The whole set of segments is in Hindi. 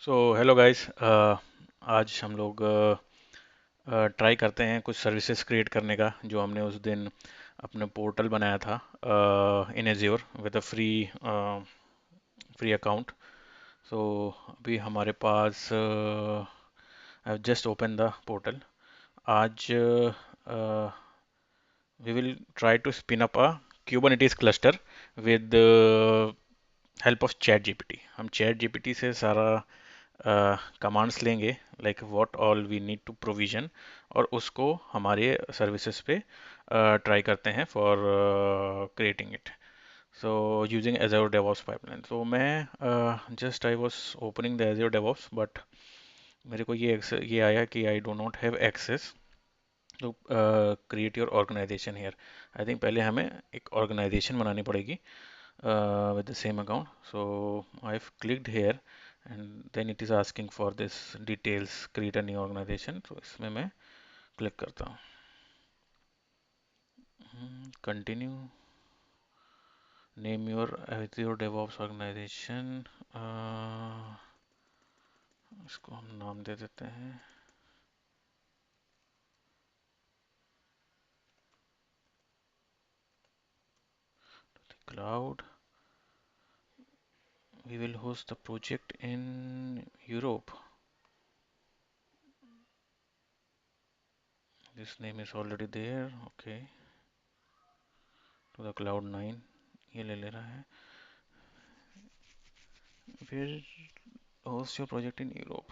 So hello guys. आज हम लोग ट्राई करते हैं कुछ सर्विसेज क्रिएट करने का जो हमने उस दिन अपने पोर्टल बनाया था in Azure with a free account. So अभी हमारे पास I just open the portal. आज we will try to spin up a Kubernetes cluster with help of chat GPT. हम चैट जीपीटी से सारा कमांड्स लेंगे, like what all we need to provision, और उसको हमारे सर्विसेज पे ट्राई करते हैं for creating it. So using Azure DevOps pipeline. तो मैं just I was opening the Azure DevOps, but मेरे को ये आया कि I do not have access to create your organization here. I think पहले हमें एक ऑर्गेनाइजेशन बनानी पड़ेगी with the same account. So I've clicked here and then it is asking for this details, create a new organization. So इसमें मैं क्लिक करता हूँ, continue, name your Azure DevOps organization। इसको हम नाम दे देते हैं cloud। We will host the project in Europe। This name is already there। Okay, to the cloud 9 ये ले रहा है। Where host your project in Europe?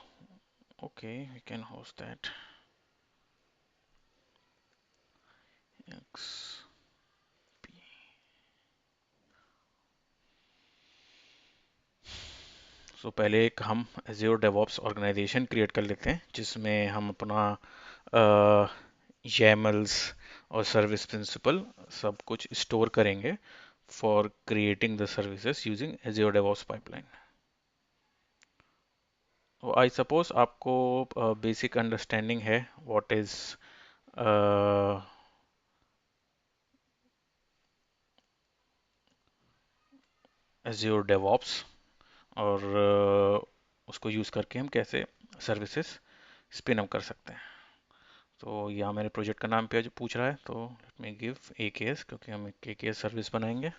Okay, we can host that। XP। सो पहले एक हम Azure DevOps ऑर्गेनाइजेशन क्रिएट कर लेते हैं जिसमें हम अपना YAMLs और सर्विस प्रिंसिपल सब कुछ स्टोर करेंगे for creating the services using Azure DevOps pipeline. तो आई सपोज आपको बेसिक अंडरस्टैंडिंग है व्हाट इज Azure DevOps, और उसको यूज़ करके हम कैसे सर्विसेज स्पिन अप कर सकते हैं। तो यहाँ मेरे प्रोजेक्ट का नाम पे जो पूछ रहा है, तो लेट मी गिव AKS, क्योंकि हम एक AKS सर्विस बनाएंगे।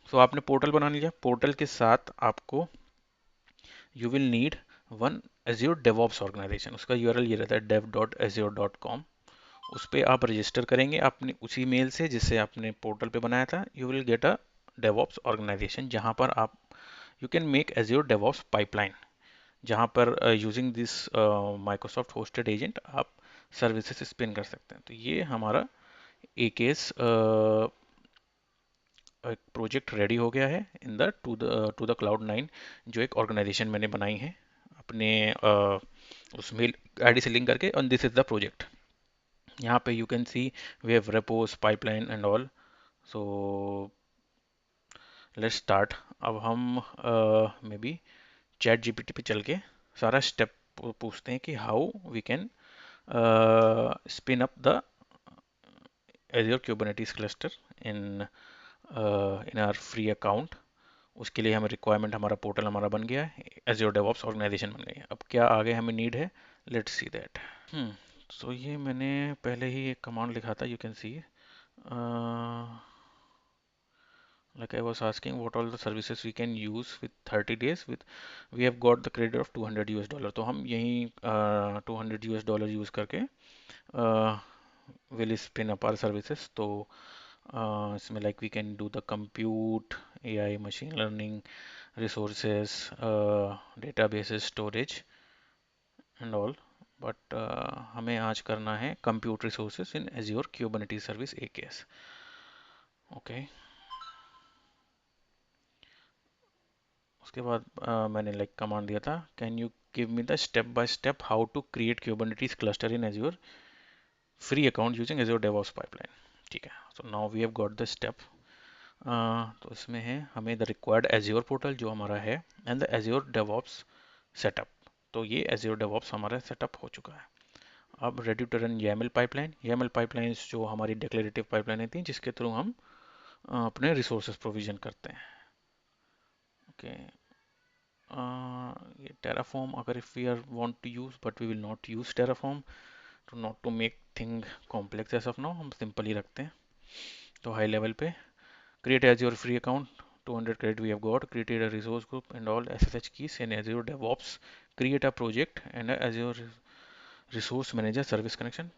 तो आपने पोर्टल बना लिया। पोर्टल के साथ आपको you will need one Azure DevOps organization. उसका URL ये रहता है dev.azure.com। उस पर आप रजिस्टर करेंगे अपने उसी मेल से जिससे आपने पोर्टल पे बनाया था। You will get a DevOps organization जहाँ पर आप you can make Azure DevOps pipeline, जहाँ पर using this Microsoft hosted agent आप सर्विसेज स्पिन कर सकते हैं। तो ये हमारा AKS एक प्रोजेक्ट रेडी हो गया है in the two the cloud 9, जो एक ऑर्गेनाइजेशन मैंने बनाई है अपने उस मेल आईडी से लिंक करके। और दिस इज द प्रोजेक्ट। यहाँ पे you can see we have repos pipeline and all. So let's start. अब हम मे बी चैट जीपीटी पे चल के सारा स्टेप पूछते हैं कि how we can spin up the Azure Kubernetes cluster in in our free account। उसके लिए हमें रिक्वायरमेंट, हमारा पोर्टल हमारा बन गया है, Azure DevOps ऑर्गेनाइजेशन बन गई है। अब क्या आगे हमें नीड है, लेट्स सी दैट। सो ये मैंने पहले ही एक कमांड लिखा था, you can C like I was asking what all the services we can use with 30 days with we have got the credit of $200। तो हम यहीं $200 यूज करके will spin up our services। तो इसमें like we can do the compute, AI, machine learning, resources, databases, storage and all। But हमें आज करना है compute resources in Azure Kubernetes Service AKS। Okay, उसके बाद मैंने लाइक कमांड दिया था, can you give me the step by step how to create Kubernetes cluster in Azure free account using Azure DevOps pipeline. ठीक है, so now we have got the step. तो इसमें है हमें द रिक्वायर्ड Azure पोर्टल जो हमारा है and the Azure DevOps setup. तो ये Azure DevOps हमारा सेटअप हो चुका है। अब ready to run YAML pipeline. YAML pipeline जो हमारी डिक्लेरेटिव पाइपलाइन थी जिसके थ्रू हम अपने रिसोर्सेज प्रोविजन करते हैं। ओके, Terraform अगर if we are want to use, but we will not use Terraform to not to make thing complex as of now, हम simple ही रखते हैं. तो high level पे create Azure free account, 200 credit we have got, created a resource group and all SSH keys and Azure DevOps, create a project and a Azure resource manager service connection,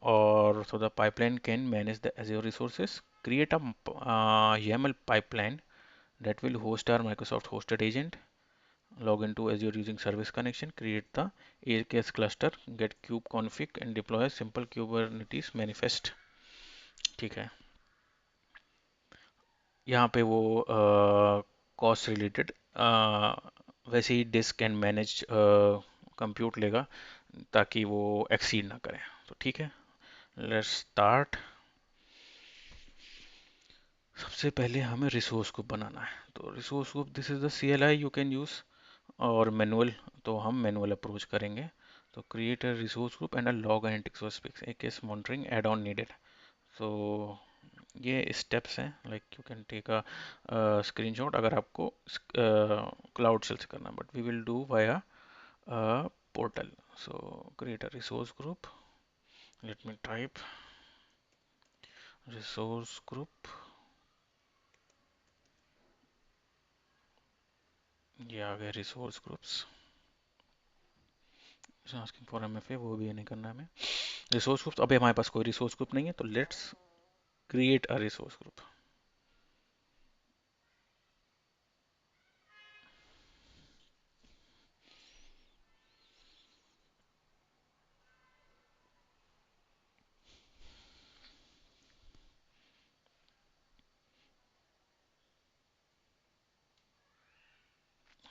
or so the pipeline can manage the Azure resources, create a YAML pipeline that will host our Microsoft hosted agent, log into Azure using service connection, create the AKS cluster, get kube config and deploy a simple Kubernetes manifest. ठीक है, यहाँ पे वो कॉस्ट रिलेटेड वैसे ही डिस्क एंड मैनेज कंप्यूट लेगा ताकि वो एक्सीड ना करें. तो ठीक है, लेट्स स्टार्ट. सबसे पहले हमें रिसोर्स ग्रुप बनाना है. तो resource group this is the CLI you can use, और मैनुअल तो हम मैनुअल अप्रोच करेंगे. तो create a resource group and a log analytics workspace, AKS monitoring add on needed. So ये स्टेप्स हैं, like you can take a screenshot अगर आपको क्लाउड शेल से करना, but we will do via portal. So create a resource group, let me type resource group. ये आ गया resource groups. Asking for MFA, वो भी नहीं करना है हमें. रिसोर्स ग्रुप, अभी हमारे पास कोई रिसोर्स ग्रुप नहीं है, तो let's create a resource group.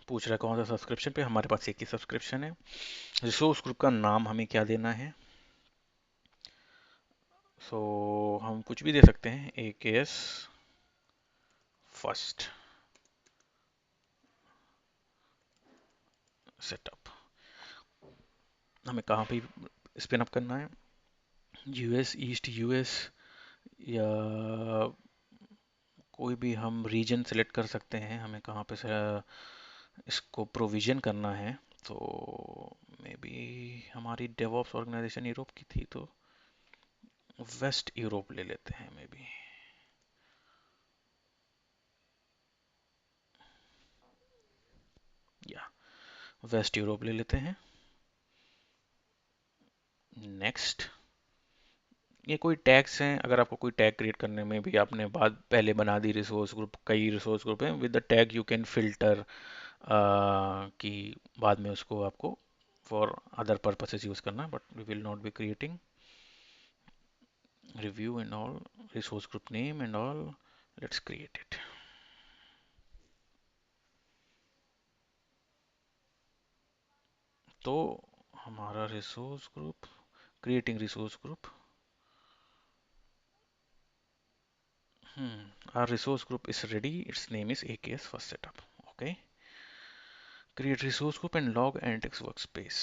पूछ रहा है कौन सा सब्सक्रिप्शन पे, हमारे पास एक ही सब्सक्रिप्शन है. रिसोर्स ग्रुप का नाम हमें क्या देना है? सो हम कुछ भी दे सकते हैं, AKS फर्स्ट सेटअप. हमें कहाँ पे स्पिन अप करना है? US, ईस्ट US, या कोई भी हम रीजन सेलेक्ट कर सकते हैं. हमें कहाँ पे से इसको प्रोविजन करना है. तो मे बी हमारी डेवऑप्स ऑर्गेनाइजेशन यूरोप की थी, तो वेस्ट यूरोप ले लेते हैं मे बी. या वेस्ट यूरोप ले लेते हैं. नेक्स्ट, ये कोई टैग्स हैं, अगर आपको कोई टैग क्रिएट करने में भी आपने बाद पहले बना दी रिसोर्स ग्रुप, कई रिसोर्स ग्रुप हैं, with the tag you can filter कि बाद में उसको आपको फॉर अदर पर्पसेस यूज करना, but we will not be creating. review and all, resource group name and all, let's create it. तो हमारा resource group, creating resource group. Our resource group is ready, its name is AKS first setup. Okay, create resource group and log analytics workspace.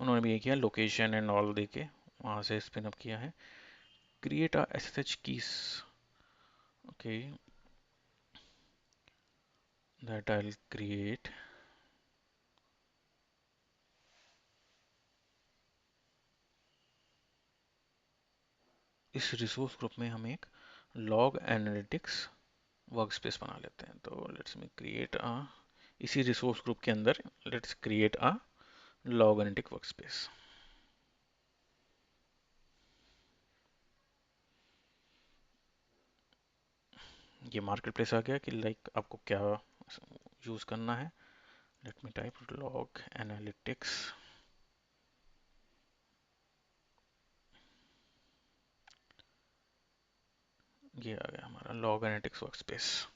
उन्होंने भी ये किया, लोकेशन एंड ऑल देके वहाँ से स्पिन अप किया है. Create a SSH keys. Okay, that I will create. इस रिसोर्स ग्रुप में हम एक लॉग एनालिटिक्स वर्कस्पेस बना लेते हैं. तो लेट्स मी क्रिएट अ, इसी रिसोर्स ग्रुप के अंदर let's create a log analytic workspace. ये मार्केट प्लेस आ गया कि लाइक आपको क्या यूज करना है. Let me type log analytics. ये आ गया हमारा log analytics workspace.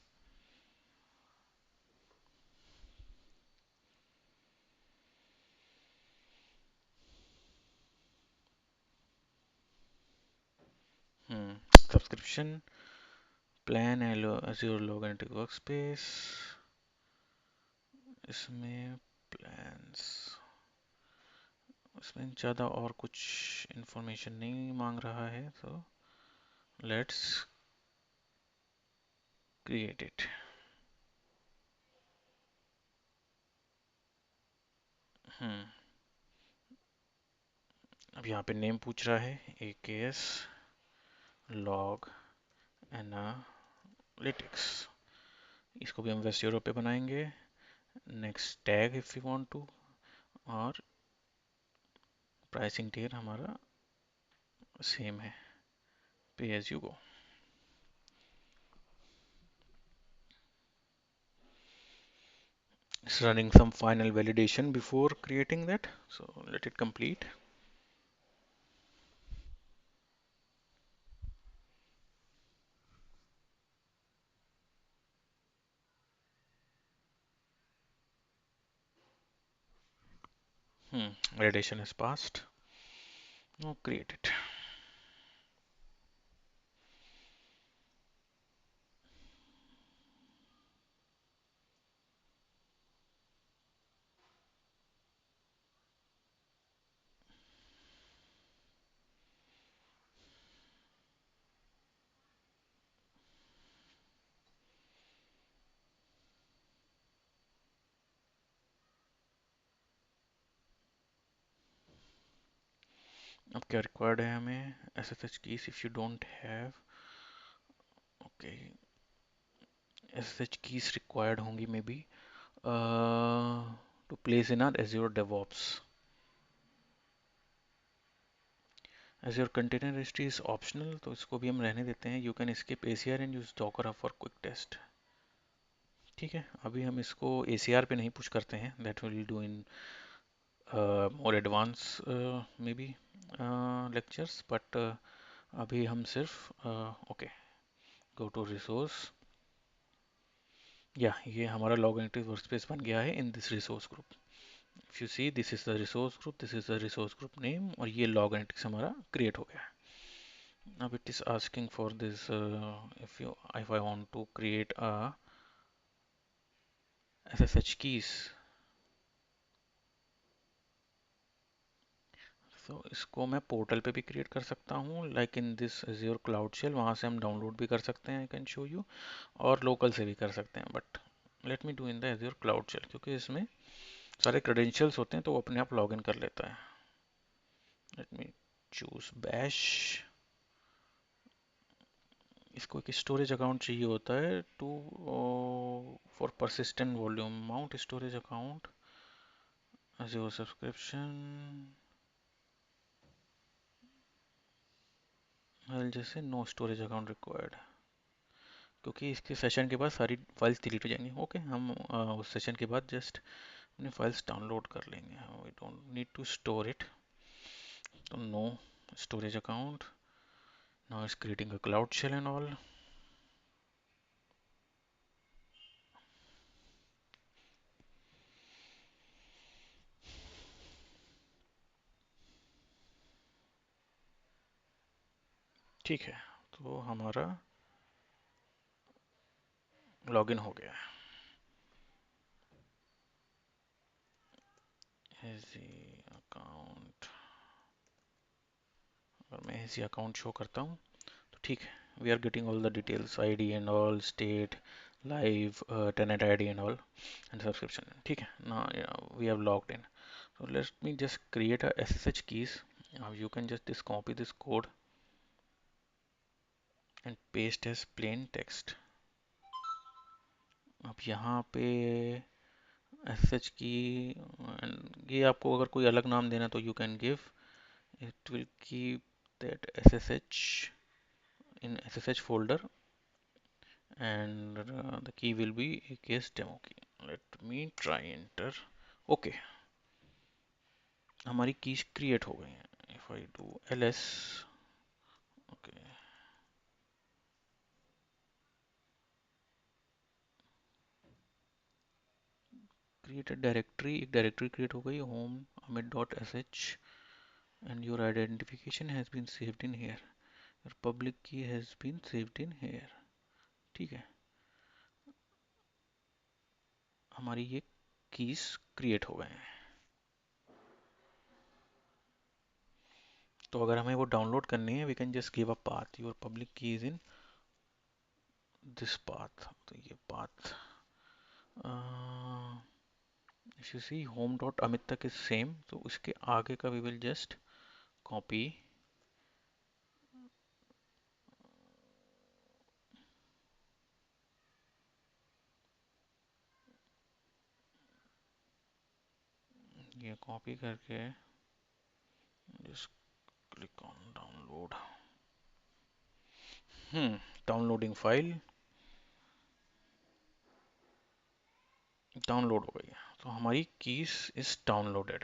Subscription plan Azure log analytic workspace. इसमें प्लान्स, इसमें ज़्यादा और कुछ इंफॉर्मेशन नहीं मांग रहा है, तो लेट्स क्रिएट इट. हम्म अब यहाँ पे नेम पूछ रहा है, AKS लॉग एनालिटिक्स। इसको भी हम वेस्ट यूरोप पे बनाएंगे। Next tag if you want to, और प्राइसिंग टियर हमारा सेम है, pay as you go. It's running some final validation before creating that, so let it complete. Validation is passed. Now create it. अब क्या रिक्वायर्ड है हमें? SSH keys if you don't have, okay, SSH keys required होंगी may be to place in our Azure DevOps. Azure Container Registry is optional, तो इसको भी हम रहने देते हैं. You can skip ACR and use Docker Hub for quick test. ठीक है, अभी हम इसको ACR पे नहीं पुश करते हैं. That will do in more advanced maybe lectures, but अभी हम सिर्फ ओके, गो टू रिसोर्स. या ये हमारा लॉग एंट्री वर्कस्पेस बन गया है in this resource group. If you see, this is the resource group, this is the resource group name, और ये लॉग एंट्रीज हमारा क्रिएट हो गया है. अब it is asking for this, if I want to create a SSH keys, तो इसको मैं पोर्टल पे भी क्रिएट कर सकता हूँ, like in this Azure Cloud Shell. वहाँ से हम डाउनलोड भी कर सकते हैं, आई कैन शो यू, और लोकल से भी कर सकते हैं. But let me do in the Azure Cloud Shell, क्योंकि इसमें सारे क्रेडेंशियल्स होते हैं तो वो अपने आप लॉग इन कर लेता है. Let me choose bash. इसको एक स्टोरेज अकाउंट चाहिए होता है to for persistent volume mount storage account Azure subscription. जैसे नो स्टोरेज अकाउंट रिक्वायर्ड, क्योंकि इसके सेशन के बाद सारी फाइल्स डिलीट हो जाएंगी. ओके, हम उस सेशन के बाद जस्ट अपनी फाइल्स डाउनलोड कर लेंगे. We don't need to store it, तो no storage account. Now it's creating a cloud shell and all. ठीक है, तो हमारा लॉगिन हो गया है. इजी अकाउंट, अगर मैं इजी अकाउंट शो करता हूँ तो ठीक है, we are getting all the details, ID and all, state, live, tenant ID and all, and subscription. ठीक है ना, we have logged in. So let me just create a SSH keys. Now you can just copy this code and paste as plain text. अब यहाँ पे SSH की, ये आपको अगर कोई अलग नाम देना तो you can give. It will keep that SSH in SSH folder, and the key will be AKS demo key. Let me try enter. Okay, हमारी कीज क्रिएट हो गई हैं. If I do ls, okay, created directory, एक डायरेक्टरी क्रिएट हो गई, home amit dot sh, and your identification has been saved in here, your public key has been saved in here. ठीक है, हमारी ये कीज क्रिएट हो गए हैं. तो अगर हमें वो डाउनलोड करनी है, we can just give a path, your public key is in this path. तो ये path you see home dot Amit तक इज सेम, तो उसके आगे का वी विल जस्ट कॉपी, ये कॉपी करके just click on download. Downloading file download हो गई है, तो हमारी कीज इज डाउनलोडेड।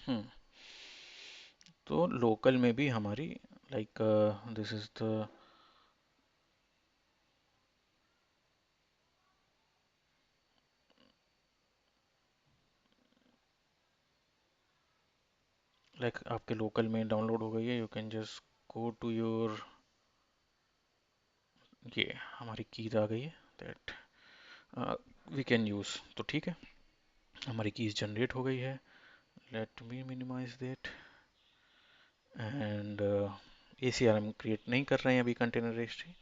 हम्म तो लोकल में भी हमारी like this is the like आपके लोकल में डाउनलोड हो गई है। You can just go to your, ये हमारी कीज आ गई है दैट वी कैन यूज। तो ठीक है, हमारी कीज जनरेट हो गई है। Let me minimize that and ACRM create नहीं कर रहे हैं अभी, container registry.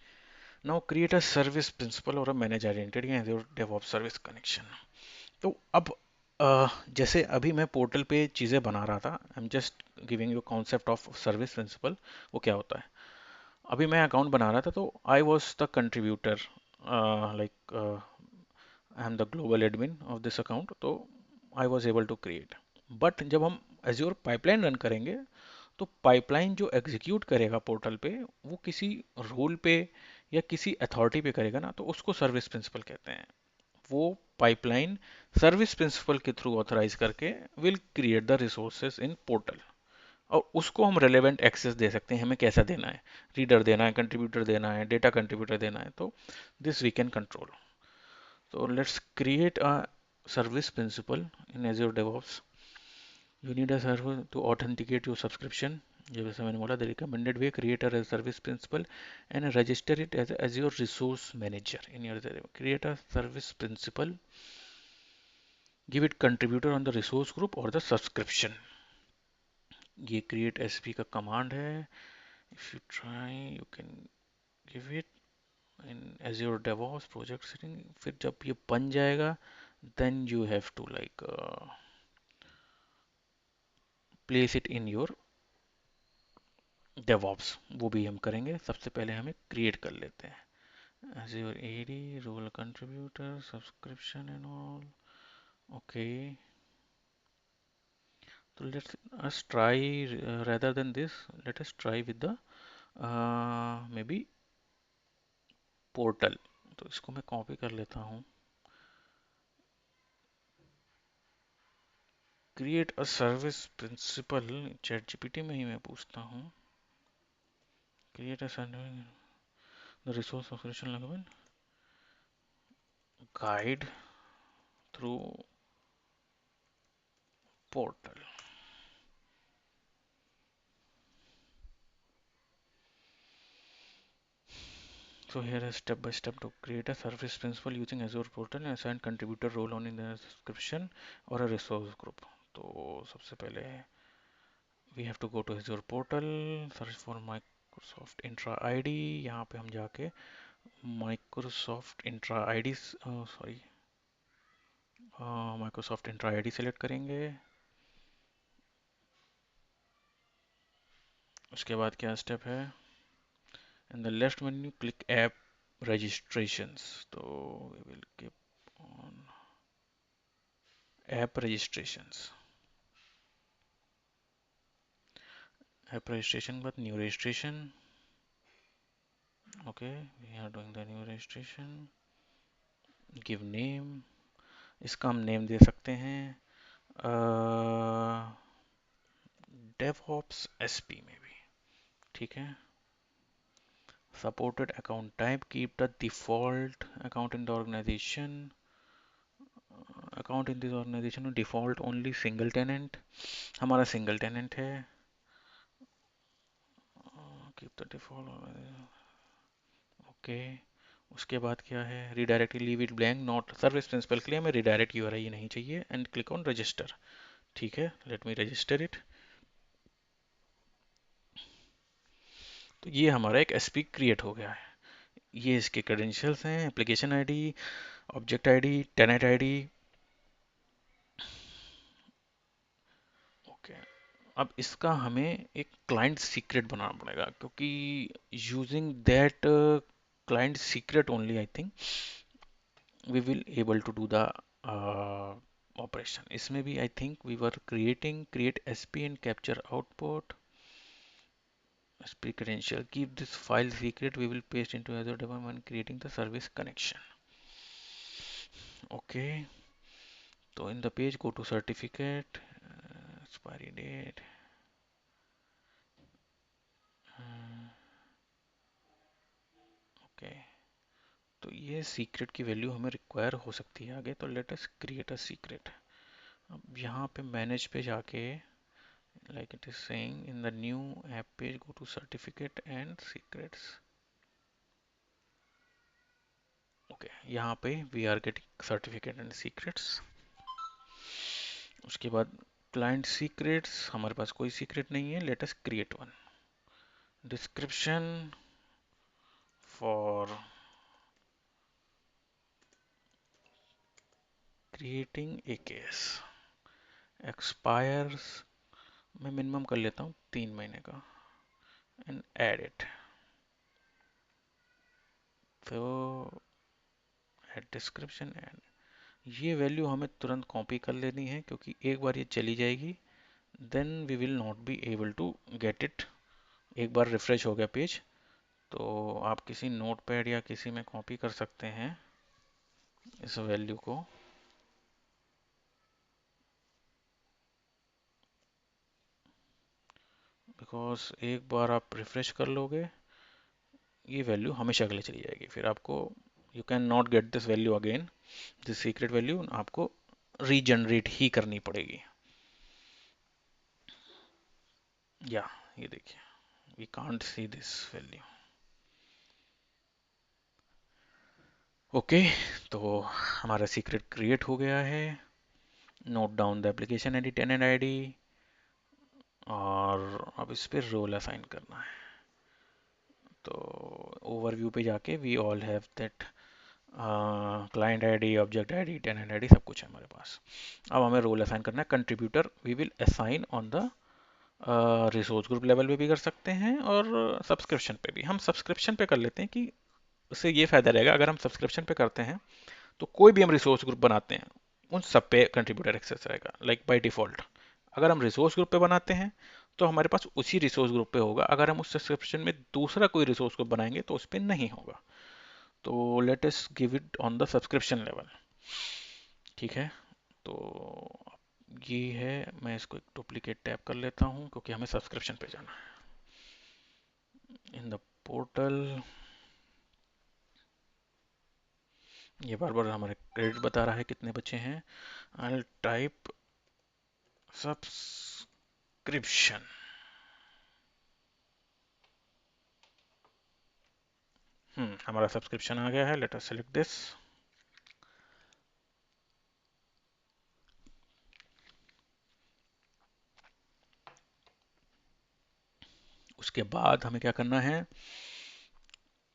Now create a service principal और a manage identity and your DevOps service connection. तो अब जैसे अभी मैं पोर्टल पे चीज़ें बना रहा था, I am just giving you concept of service principal, वो क्या होता है। अभी मैं अकाउंट बना रहा था, तो I was the contributor, like I am the global admin of this account, तो I was able to create. But जब हम एज्योर पाइपलाइन रन करेंगे, तो पाइपलाइन जो एग्जीक्यूट करेगा पोर्टल पे, वो किसी रोल पे या किसी अथॉरिटी पे करेगा ना, तो उसको सर्विस प्रिंसिपल कहते हैं। वो पाइपलाइन सर्विस प्रिंसिपल के थ्रू ऑथराइज करके will create the resources in portal, और उसको हम रेलेवेंट एक्सेस दे सकते हैं, हमें कैसा देना है, रीडर देना है, कंट्रीब्यूटर देना है, डेटा कंट्रीब्यूटर देना है, तो दिस वी कैन कंट्रोल। तो let's create a service principal in Azure DevOps. You need a server to authenticate your subscription. ये वैसे मैंने बोला, the recommended way, create a service principal and register it as your resource manager in your, create a service principal, give it contributor on the resource group और द सब्सक्रिप्शन। ये क्रिएट एसपी का कमांड है। If you try you can give it in Azure DevOps project setting. फिर जब ये बन जाएगा, then you have to like place it in your DevOps. वो भी हम करेंगे, सबसे पहले हमें क्रिएट कर लेते हैं Azure AD role contributor subscription and all. Okay, तो let's us try, rather than this, let us try with the maybe portal. तो इसको मैं कॉपी कर लेता हूँ। Create a service principal, ChatGPT में ही मैं पूछता हूँ। Create a service the resource subscription level guide through portal. So here is step by step to create a service principal using Azure portal and assign contributor role on in the subscription or a resource group. तो सबसे पहले we have to go to Azure portal, search for Microsoft Intra ID। यहाँ पे हम जाके Microsoft Intra ID, sorry Microsoft Intra ID select करेंगे। उसके बाद क्या स्टेप है, in the left menu click app registrations, तो we will keep on app registrations। app registration के बाद new registration। okay, we are doing the new registration। give name, इसका हम नेम दे सकते हैं DevOps SP में भी, ठीक है। supported account type, keep the default account in the organization, account in this organization default only single tenant, हमारा single tenant है। keep the default, okay. उसके बाद क्या है, redirect leave it blank, not service principal के लिए हमें रिडायरेक्ट यूआरआई नहीं चाहिए, एंड क्लिक ऑन रजिस्टर। ठीक है, लेट मी रजिस्टर इट। तो ये हमारा एक एसपी क्रिएट हो गया है। ये इसके क्रेडेंशियल्स हैं, application ID object ID, tenant ID. Okay, अब इसका हमें एक क्लाइंट सीक्रेट बनाना पड़ेगा, क्योंकि using that client secret only I think we will able to do the operation. इसमें भी I think we were create SP and capture output. SP credential, keep this file secret, we will paste into Azure DevOps when creating the service connection. Okay, so in the page go to certificate, expiry date. Okay, तो ये सीक्रेट की वैल्यू हमें रिक्वायर हो सकती है आगे, तो let us create a secret. अब यहाँ पे मैनेज पे जाके like it is saying in the new app page, go to certificate and secrets. Okay, यहाँ पे we are getting certificate and secrets. उसके बाद क्लाइंट सीक्रेट्स, हमारे पास कोई सीक्रेट नहीं है, let us create one. Description for creating a case, expires मैं मिनिमम कर लेता हूँ 3 महीने का, एंड एड इट। तो एड डिस्क्रिप्शन एंड, ये वैल्यू हमें तुरंत कॉपी कर लेनी है, क्योंकि एक बार ये चली जाएगी then we will not be able to get it. एक बार रिफ्रेश हो गया पेज, तो आप किसी नोटपैड या किसी में कॉपी कर सकते हैं इस वैल्यू को। बिकॉज एक बार आप रिफ्रेश कर लोगे, ये वैल्यू हमेशा के लिए चली जाएगी, फिर आपको you can not get this value again. This secret value आपको रीजनरेट ही करनी पड़ेगी। या ये देखिए, we can't see this value. Okay, तो हमारा सीक्रेट क्रिएट हो गया है। Note down the application ID, tenant ID, और अब इस पे रोल असाइन करना है। तो ओवरव्यू पे जाके we all have that client ID, object ID, tenant ID, सब कुछ है हमारे पास। अब हमें रोल असाइन करना है। Contributor we will assign on the resource group level पे भी कर सकते हैं, और सब्सक्रिप्शन पे भी। हम सब्सक्रिप्शन पे कर लेते हैं कि उससे ये फायदा रहेगा, अगर हम सब्सक्रिप्शन पे करते हैं तो कोई भी हम रिसोर्स ग्रुप बनाते हैं उन सब पे कंट्रीब्यूटर एक्सेस रहेगा, लाइक बाय डिफॉल्ट। अगर हम रिसोर्स ग्रुप पे बनाते हैं तो हमारे पास उसी रिसोर्स ग्रुप पे होगा, अगर हम उस सब्सक्रिप्शन में दूसरा कोई रिसोर्स ग्रुप बनाएंगे तो उस पर नहीं होगा। तो let us give it on the subscription level. ठीक है, तो ये है, मैं इसको एक डुप्लीकेट टैब कर लेता हूँ क्योंकि हमें सब्सक्रिप्शन पे जाना है। इन द पोर्टल, ये बार बार हमारे क्रेडिट बता रहा है कितने बचे हैं। आई टाइप सब्सक्रिप्शन, हमारा सब्सक्रिप्शन आ गया है। Let us select this. उसके बाद हमें क्या करना है,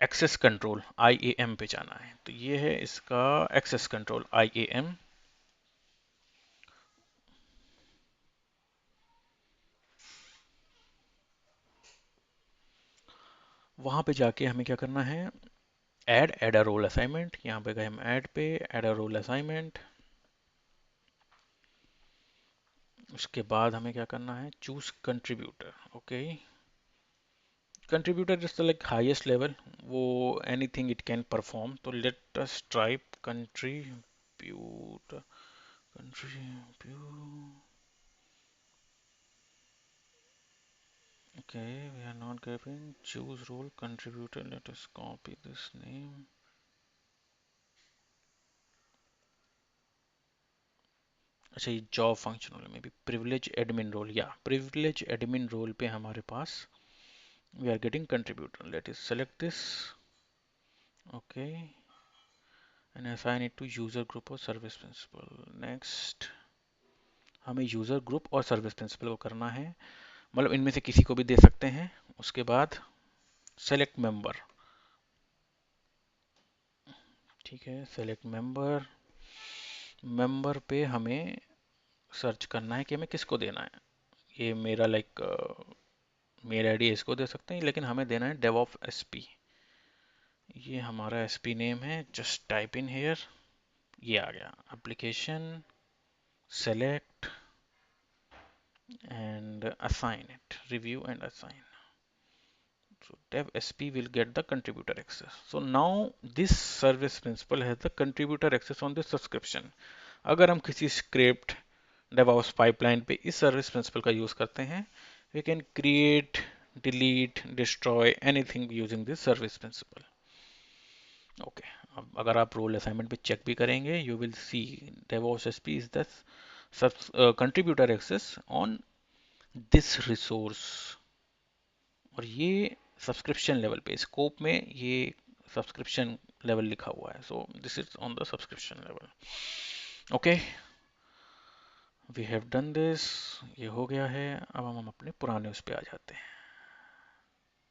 एक्सेस कंट्रोल IAM पे जाना है। तो ये है इसका एक्सेस कंट्रोल IAM। वहां पे जाके हमें क्या करना है, ऐड अ रोल असाइनमेंट। यहाँ पे गए हम ऐड पे, ऐड अ रोल असाइनमेंट। उसके बाद हमें क्या करना है, choose contributor. Okay, contributor is the like highest level, वो एनीथिंग इट कैन परफॉर्म। तो let us type contributor, contribute. Okay, we are not giving choose role contributor. Let us copy this name. अच्छा, ये जॉब फंक्शनल में भी प्रिविलेज एडमिन रोल, या प्रिविलेज एडमिन रोल पे हमारे पास we are getting contributor. Let is select this. Okay, and assign it to user group और सर्विस प्रिंसिपल। नेक्स्ट, हमें यूजर ग्रुप और सर्विस प्रिंसिपल को करना है, मतलब इनमें से किसी को भी दे सकते हैं। उसके बाद सेलेक्ट मेंबर। ठीक है, सेलेक्ट मेंबर। मेंबर पे हमें सर्च करना है कि हमें किसको देना है। ये मेरा लाइक मेल आईडी इसको दे सकते हैं, लेकिन हमें देना है DevOps SP। ये हमारा SP नेम है, जस्ट टाइप इन हेयर। ये आ गया, application, select and assign it, review and assign. So dev SP will get the contributor access. So now this service principal has the contributor access on this subscription. अगर हम किसी स्क्रिप्ट DevOps पाइपलाइन पे इस सर्विस प्रिंसिपल का यूज करते हैं, we can create, delete, destroy anything using this service principal. Okay, अब अगर आप रोल असाइनमेंट पे चेक भी करेंगे, you will see DevOps SP is the contributor access on this resource. और ये सब्सक्रिप्शन लेवल पे, स्कोप में ये सब्सक्रिप्शन लेवल लिखा हुआ है, so this is on the subscription level. Okay, we have done this, ये हो गया है। अब हम अपने पुराने उस पे आ जाते हैं।